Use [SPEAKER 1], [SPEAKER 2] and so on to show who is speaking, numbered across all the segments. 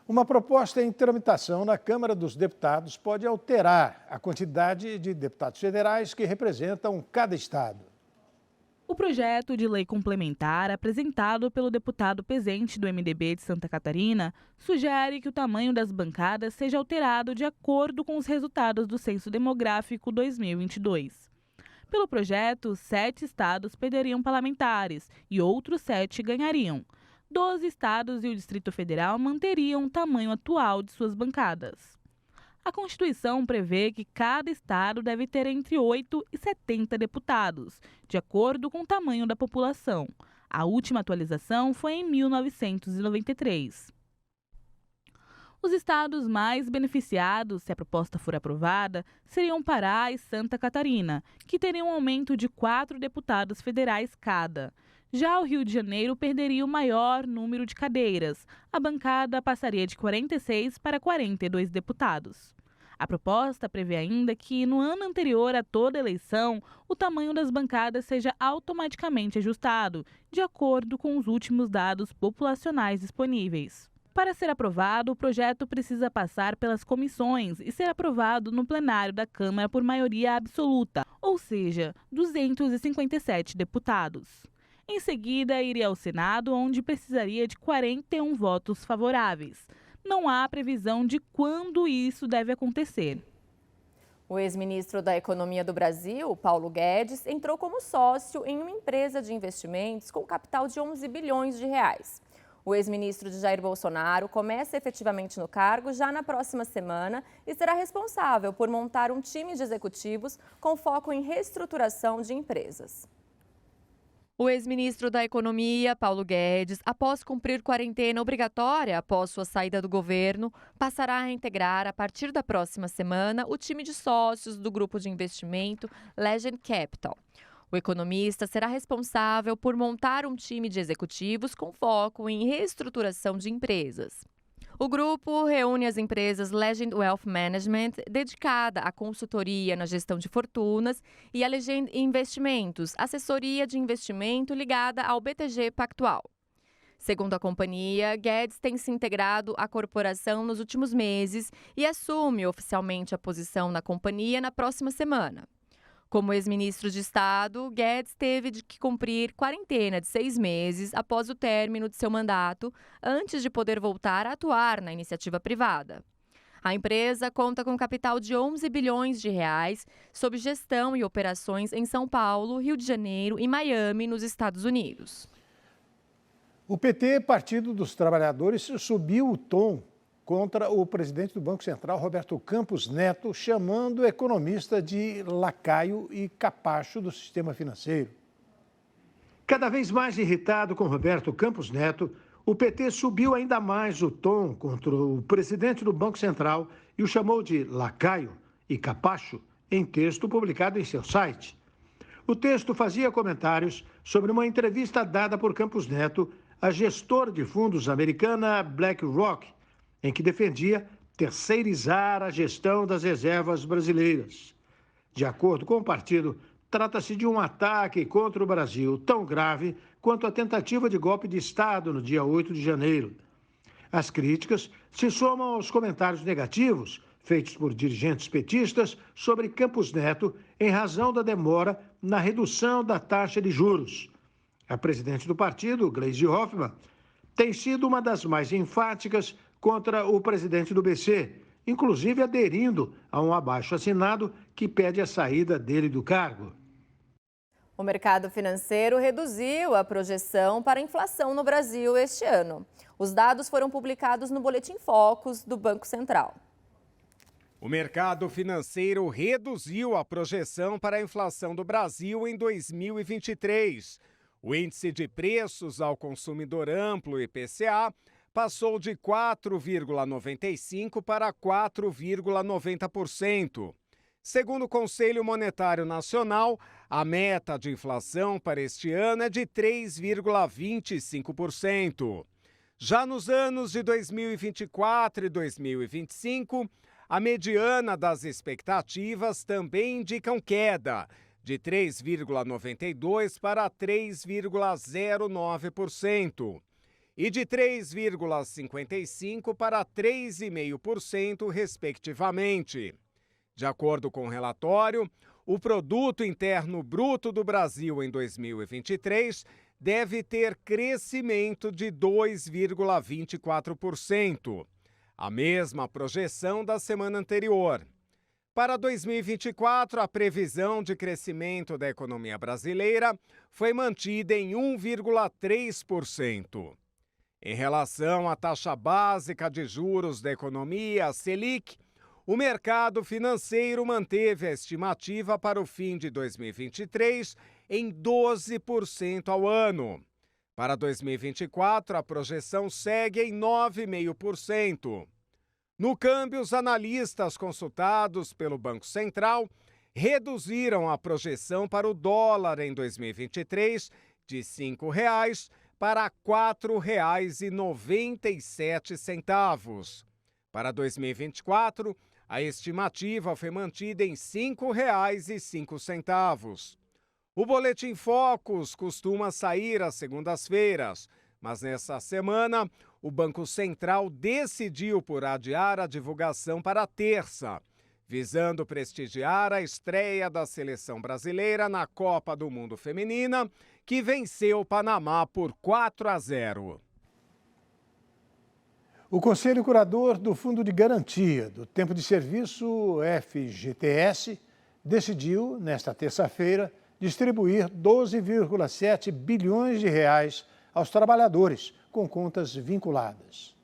[SPEAKER 1] Uma proposta em tramitação na Câmara dos Deputados pode alterar a quantidade de deputados federais que representam cada estado.
[SPEAKER 2] O projeto de lei complementar apresentado pelo deputado Pezente do MDB de Santa Catarina sugere que o tamanho das bancadas seja alterado de acordo com os resultados do Censo Demográfico 2022. Pelo projeto, 7 estados perderiam parlamentares e outros 7 ganhariam. 12 estados e o Distrito Federal manteriam o tamanho atual de suas bancadas. A Constituição prevê que cada estado deve ter entre 8 e 70 deputados, de acordo com o tamanho da população. A última atualização foi em 1993. Os estados mais beneficiados, se a proposta for aprovada, seriam Pará e Santa Catarina, que teriam um aumento de 4 deputados federais cada. Já o Rio de Janeiro perderia o maior número de cadeiras. A bancada passaria de 46 para 42 deputados. A proposta prevê ainda que, no ano anterior a toda eleição, o tamanho das bancadas seja automaticamente ajustado, de acordo com os últimos dados populacionais disponíveis. Para ser aprovado, o projeto precisa passar pelas comissões e ser aprovado no plenário da Câmara por maioria absoluta, ou seja, 257 deputados. Em seguida, iria ao Senado, onde precisaria de 41 votos favoráveis. Não há previsão de quando isso deve acontecer.
[SPEAKER 3] O ex-ministro da Economia do Brasil, Paulo Guedes, entrou como sócio em uma empresa de investimentos com capital de 11 bilhões de reais. O ex-ministro de Jair Bolsonaro começa efetivamente no cargo já na próxima semana e será responsável por montar um time de executivos com foco em reestruturação de empresas.
[SPEAKER 4] O ex-ministro da Economia, Paulo Guedes, após cumprir quarentena obrigatória após sua saída do governo, passará a integrar, a partir da próxima semana, o time de sócios do grupo de investimento Legend Capital. O economista será responsável por montar um time de executivos com foco em reestruturação de empresas. O grupo reúne as empresas Legend Wealth Management, dedicada à consultoria na gestão de fortunas, e a Legend Investimentos, assessoria de investimento ligada ao BTG Pactual. Segundo a companhia, Guedes tem se integrado à corporação nos últimos meses e assume oficialmente a posição na companhia na próxima semana. Como ex-ministro de Estado, Guedes teve que cumprir quarentena de 6 meses após o término de seu mandato, antes de poder voltar a atuar na iniciativa privada. A empresa conta com capital de 11 bilhões de reais, sob gestão e operações em São Paulo, Rio de Janeiro e Miami, nos Estados Unidos.
[SPEAKER 1] O PT, Partido dos Trabalhadores, subiu o tom contra o presidente do Banco Central, Roberto Campos Neto, chamando o economista de lacaio e capacho do sistema financeiro. Cada vez mais irritado com Roberto Campos Neto, o PT subiu ainda mais o tom contra o presidente do Banco Central e o chamou de lacaio e capacho em texto publicado em seu site. O texto fazia comentários sobre uma entrevista dada por Campos Neto à gestora de fundos americana BlackRock, em que defendia terceirizar a gestão das reservas brasileiras. De acordo com o partido, trata-se de um ataque contra o Brasil tão grave quanto a tentativa de golpe de Estado no dia 8 de janeiro. As críticas se somam aos comentários negativos feitos por dirigentes petistas sobre Campos Neto em razão da demora na redução da taxa de juros. A presidente do partido, Gleisi Hoffmann, tem sido uma das mais enfáticas contra o presidente do BC, inclusive aderindo a um abaixo-assinado que pede a saída dele do cargo.
[SPEAKER 3] O mercado financeiro reduziu a projeção para a inflação no Brasil este ano. Os dados foram publicados no Boletim Focus do Banco Central.
[SPEAKER 5] O mercado financeiro reduziu a projeção para a inflação do Brasil em 2023. O índice de preços ao consumidor amplo, IPCA, passou de 4,95% para 4,90%. Segundo o Conselho Monetário Nacional, a meta de inflação para este ano é de 3,25%. Já nos anos de 2024 e 2025, a mediana das expectativas também indicam queda, de 3,92% para 3,09%. e de 3,55% para 3,5%, respectivamente. De acordo com o relatório, o Produto Interno Bruto do Brasil em 2023 deve ter crescimento de 2,24%, a mesma projeção da semana anterior. Para 2024, a previsão de crescimento da economia brasileira foi mantida em 1,3%. Em relação à taxa básica de juros da economia, a Selic, o mercado financeiro manteve a estimativa para o fim de 2023 em 12% ao ano. Para 2024, a projeção segue em 9,5%. No câmbio, os analistas consultados pelo Banco Central reduziram a projeção para o dólar em 2023 de R$ 5,00 para R$ 4,97. Para 2024, a estimativa foi mantida em R$ 5,05. O Boletim Focus costuma sair às segundas-feiras, mas nessa semana o Banco Central decidiu por adiar a divulgação para a terça, visando prestigiar a estreia da seleção brasileira na Copa do Mundo Feminina, que venceu o Panamá por 4-0.
[SPEAKER 1] O Conselho Curador do Fundo de Garantia do Tempo de Serviço, FGTS, decidiu, nesta terça-feira, distribuir 12,7 bilhões de reais aos trabalhadores com contas vinculadas.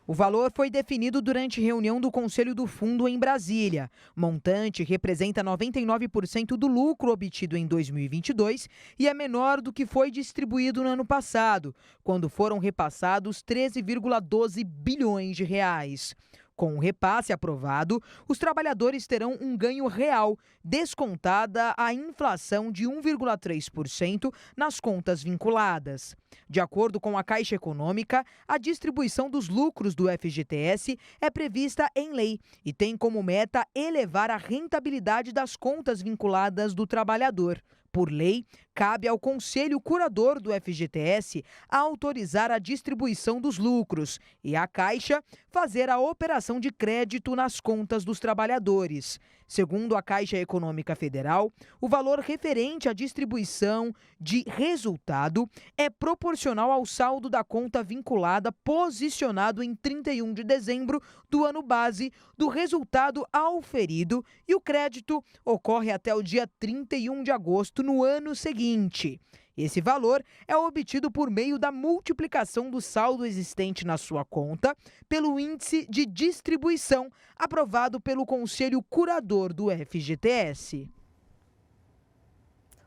[SPEAKER 6] O valor foi definido durante reunião do Conselho do Fundo em Brasília. Montante representa 99% do lucro obtido em 2022 e é menor do que foi distribuído no ano passado, quando foram repassados 13,12 bilhões de reais. Com o repasse aprovado, os trabalhadores terão um ganho real, descontada a inflação de 1,3% nas contas vinculadas. De acordo com a Caixa Econômica, a distribuição dos lucros do FGTS é prevista em lei e tem como meta elevar a rentabilidade das contas vinculadas do trabalhador. Por lei, cabe ao Conselho Curador do FGTS autorizar a distribuição dos lucros e à Caixa fazer a operação de crédito nas contas dos trabalhadores. Segundo a Caixa Econômica Federal, o valor referente à distribuição de resultado é proporcional ao saldo da conta vinculada posicionado em 31 de dezembro do ano base do resultado auferido e o crédito ocorre até o dia 31 de agosto no ano seguinte. Esse valor é obtido por meio da multiplicação do saldo existente na sua conta pelo índice de distribuição aprovado pelo Conselho Curador do FGTS.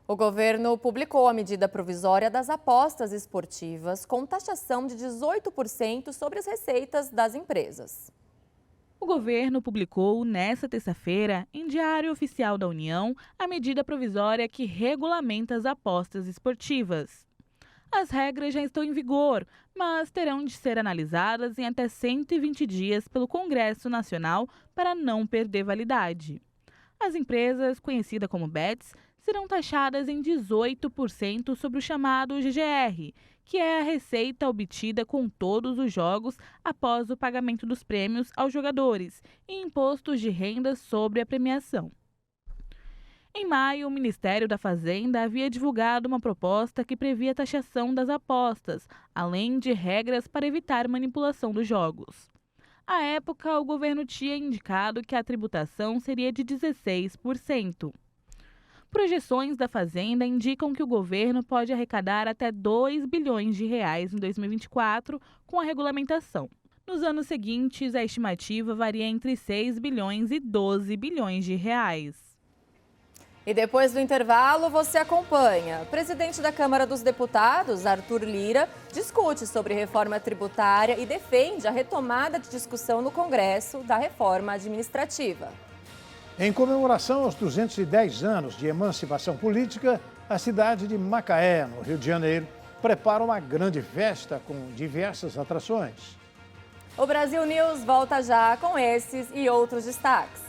[SPEAKER 3] O governo publicou a medida provisória das apostas esportivas com taxação de 18% sobre as receitas das empresas.
[SPEAKER 2] O governo publicou nesta terça-feira, em Diário Oficial da União, a medida provisória que regulamenta as apostas esportivas. As regras já estão em vigor, mas terão de ser analisadas em até 120 dias pelo Congresso Nacional para não perder validade. As empresas, conhecidas como bets, serão taxadas em 18% sobre o chamado GGR, que é a receita obtida com todos os jogos após o pagamento dos prêmios aos jogadores e impostos de renda sobre a premiação. Em maio, o Ministério da Fazenda havia divulgado uma proposta que previa a taxação das apostas, além de regras para evitar manipulação dos jogos. À época, o governo tinha indicado que a tributação seria de 16%. Projeções da Fazenda indicam que o governo pode arrecadar até 2 bilhões de reais em 2024 com a regulamentação. Nos anos seguintes, a estimativa varia entre 6 bilhões e 12 bilhões de reais.
[SPEAKER 3] E depois do intervalo, você acompanha. O presidente da Câmara dos Deputados, Arthur Lira, discute sobre reforma tributária e defende a retomada de discussão no Congresso da reforma administrativa.
[SPEAKER 1] Em comemoração aos 210 anos de emancipação política, a cidade de Macaé, no Rio de Janeiro, prepara uma grande festa com diversas atrações.
[SPEAKER 3] O Brasil News volta já com esses e outros destaques.